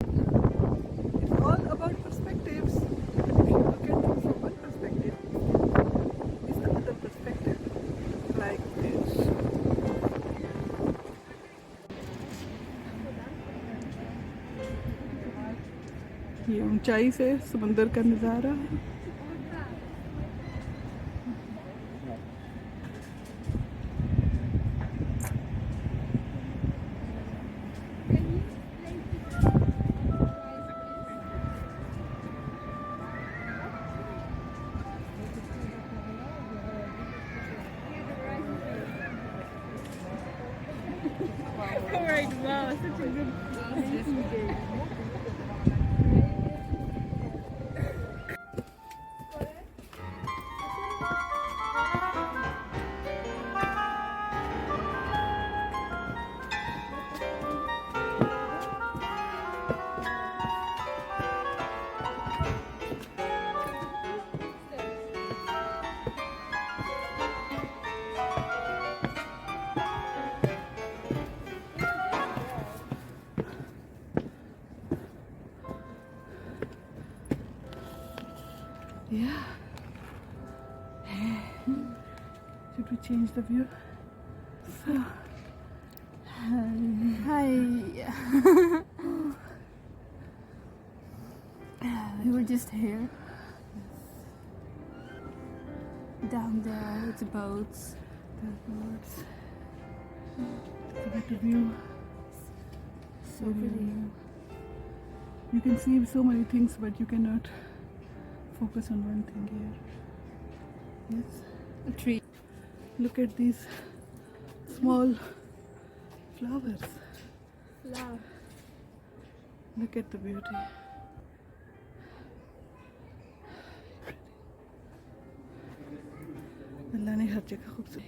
It's all about perspectives. If you look at things from one perspective, it's the other perspective. Like this. ये ऊंचाई से समंदर का नज़ारा है। Alright, wow, such a good game. Yeah. Should we change the view? So, Hi. We were just here. Down there, it's boats. the birds. Look at the view. So pretty. You can see so many things, but you cannot focus on one thing here. Yes. A tree. Look at these small flowers. Flower. Look at the beauty. अल्लाह ने हर जगह खूबसूरत।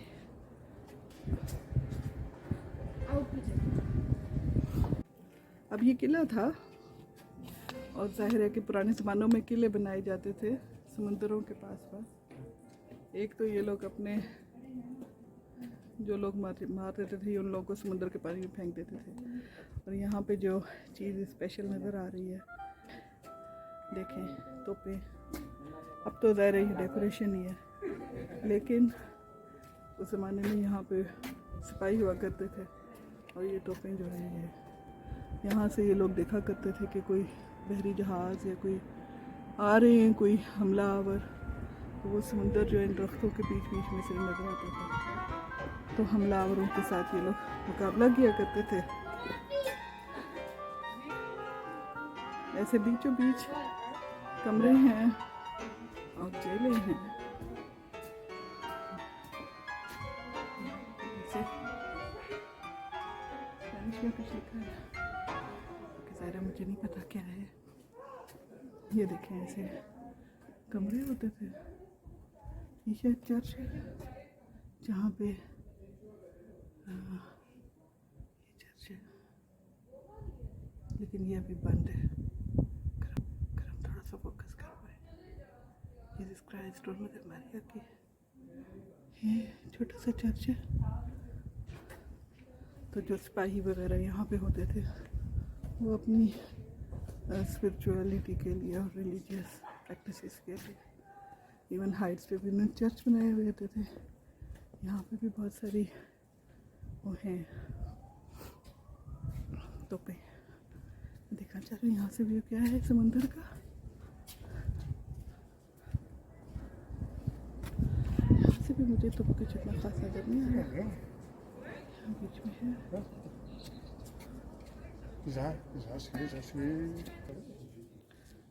अब ये किला था और जाहिर है कि पुराने ज़मानों में किले बनाए जाते थे समुंदरों के पास। एक तो ये लोग अपने जो लोग मार देते थे उन लोगों को समुंदर के पानी में फेंक देते थे। और यहाँ पे जो चीज़ स्पेशल नज़र आ रही है, देखें तोपे। अब तो ज़ाहिर है ये डेकोरेशन ही है, लेकिन उस ज़माने में यहाँ पे सिपाही हुआ करते थे और ये तोपें जो है ये यहाँ से ये लोग देखा करते थे कि कोई बहरी जहाज़ या कोई आ रहे हैं, कोई हमलावर, तो वो समुंदर जो इन दरख्तों के बीच बीच में से नजर आता था, तो हमलावरों के साथ ये लोग मुकाबला किया करते थे। ऐसे बीचों बीच कमरे हैं और जेलें हैं। स्पेनिश में कुछ लिखा है, ज़ाहिर मुझे नहीं पता क्या है। ये देखें ऐसे कमरे होते थे। ये शायद चर्च है जहाँ पे ये चर्च है, लेकिन ये अभी बंद है। करम थोड़ा सा फोकस कर पाए। जीसस क्राइस्ट और मदर मारिया की ये छोटा सा चर्च है। तो जो सिपाही वगैरह यहाँ पे होते थे वो अपनी स्पिरिचुअलिटी के लिए और रिलीजियस प्रैक्टिसेस के लिए इवन हाइट्स पे भी उन्होंने चर्च बनाए हुए होते थे। यहाँ पे भी बहुत सारी वो हैं तोपे। देखना चाह रहे हैं यहाँ से व्यू क्या है समुंदर का। यहाँ से भी मुझे तो कुछ इतना खास नजर नहीं आ रहा। यहाँ बीच में है।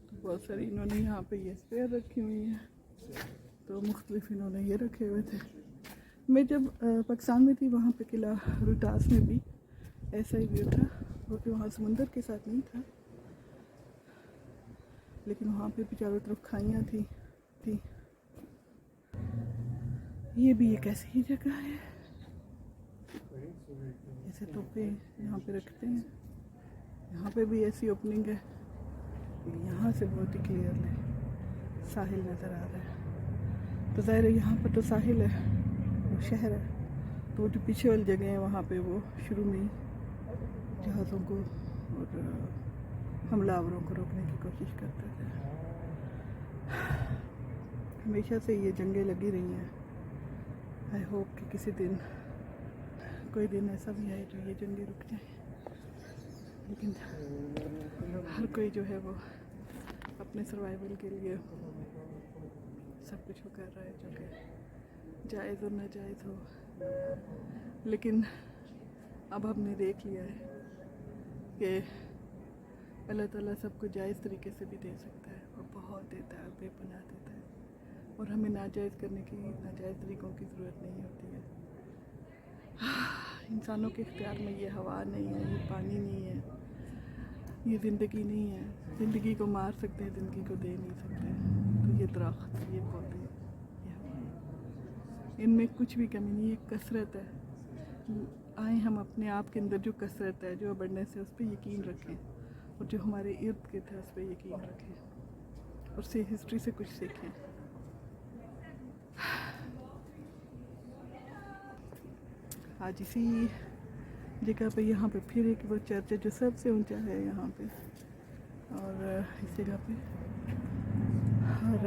तो बहुत सारी इन्होंने यहाँ पे ये स्पेयर रखी हुई हैं, तो मुख्तलिफ इन्होंने ये रखे हुए थे। मैं जब पाकिस्तान में थी वहाँ पे किला रोहतास में भी ऐसा ही व्यू था, वो कि वहाँ समुंदर के साथ नहीं था, लेकिन वहाँ पे भी चारों तरफ खाइयाँ थी। ये भी एक ऐसी ही जगह है, ऐसे तोपे यहाँ पे रखते हैं। यहाँ पे भी ऐसी ओपनिंग है। यहाँ से बहुत ही क्लियरली साहिल नज़र आ रहा है। तो ज़ाहिर है यहाँ पर तो साहिल है, वो शहर है, तो जो पीछे वाली जगह है वहाँ पे वो शुरू में ही जहाज़ों को और हमलावरों को रोकने की कोशिश करते थे। हमेशा से ये जंगें लगी रही हैं। आई होप कि किसी दिन कोई दिन ऐसा भी आए जो ये जंगें रुक जाएं, लेकिन हर कोई जो है वो अपने सर्वाइवल के लिए सब कुछ वो कर रहा है जो कि जायज़ और नाजायज़ हो। लेकिन अब हमने देख लिया है कि अल्लाह ताला सबको जायज़ तरीके से भी दे सकता है और बहुत देता है, बेपनाह देता है, और हमें नाजायज़ करने की, नाजायज़ तरीक़ों की ज़रूरत नहीं होती है। इंसानों के इख्तियार में ये हवा नहीं है, ये पानी नहीं है, ये ज़िंदगी नहीं है। ज़िंदगी को मार सकते हैं, ज़िंदगी को दे नहीं सकते। तो ये दरख्त, ये पौधे, ये हवा, इनमें कुछ भी कमी नहीं है, कसरत है। आए हम अपने आप के अंदर जो कसरत है, जो अबंडेंस है, उस पर यकीन रखें, और जो हमारे इर्द गिर्द है उस पर यकीन रखें, और से हिस्ट्री से कुछ सीखें। आज इसी जगह पे, यहाँ पे फिर एक वो चर्च है जो सबसे ऊंचा है यहाँ पे, और इस जगह पे, और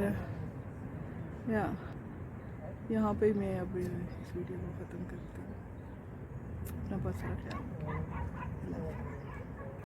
यहाँ पे मैं अब इस वीडियो को ख़त्म करती हूँ। अपना बहुत सारा ख्याल रखें।